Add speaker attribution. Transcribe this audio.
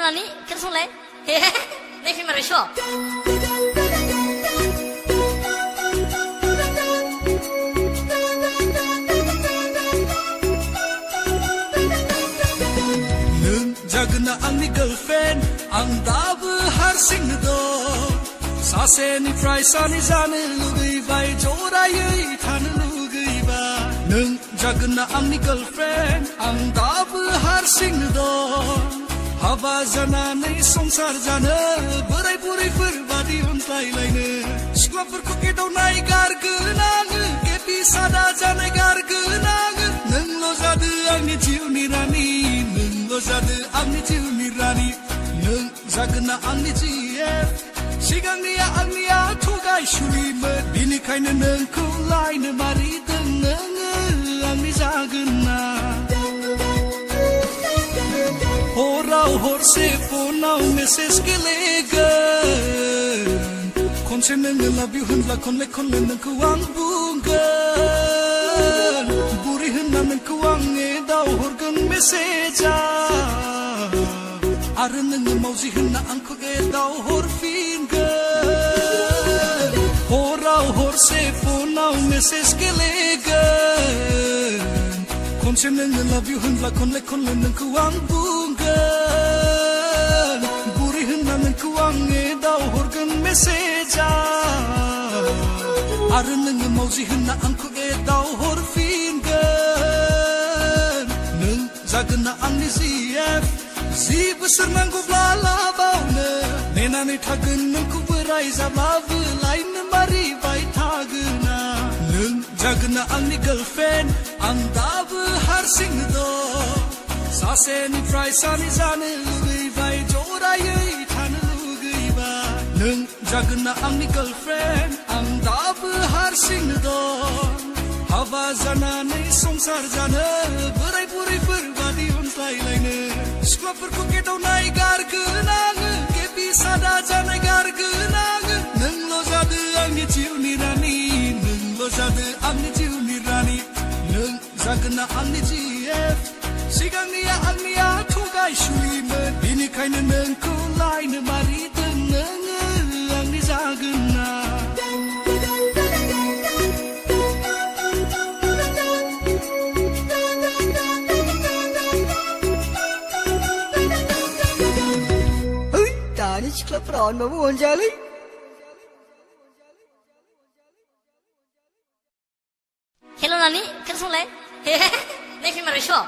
Speaker 1: nani kersong lai hehe nei phim mari sho
Speaker 2: Jagna angni girlfriend ang dabu harsing do sase ni price ani jane lugai bai jora yei than lugai ba nung jagna angni girlfriend ang dabu harsing do haba jana nei samsar jana borai borai fur badi untai laine sklapur ko ke dau nai gargunang ke pisada jane gargunang nung lo jadu angni jiuni rani Jadu angni jiuni rani nung jagna angni jief sigangniya angniya thugai shulime binikhaina nungkho laino mari dong nung angni jagna horau horse phonau message gelegan konse nung love you hunla konle konle nungkho ang bungan buri hunna nungkho ang edau horgan message Arneng mausi hunna angko ge dau hor finger Horau hor se phonau message gelegan Konse neng love you hunla konle konle neng kuang bungan Buri hunna neng kuang ge dau horgan message Arneng mausi hunna angko ge dau hor finger Neng jagna angni CF Si besar nanggu blala baune Nena ni thagun nungku berai zababu Lain mari bai thaguna Nung jagna angni girlfriend Ang dabu harsing do Sase ni price ani jane lugai bai jora yei than lugai ba Nung jagna angni girlfriend Ang dabu harsing do Haba jana nei samsar jana Berai burai berbadi untai laine Sklapur ko ke dau nai gargunang ke pisada jana gargunang nung lo jadu angni jiuni rani nung lo jadu angni jiuni rani nung jagna angni jief sigangniya angniya thugai shulime binikhaina nungkho laino mari dong nung angni jagna
Speaker 3: Club ron mà buồn chơi lý
Speaker 1: hello nani kersong lai hehe nei phim mari sho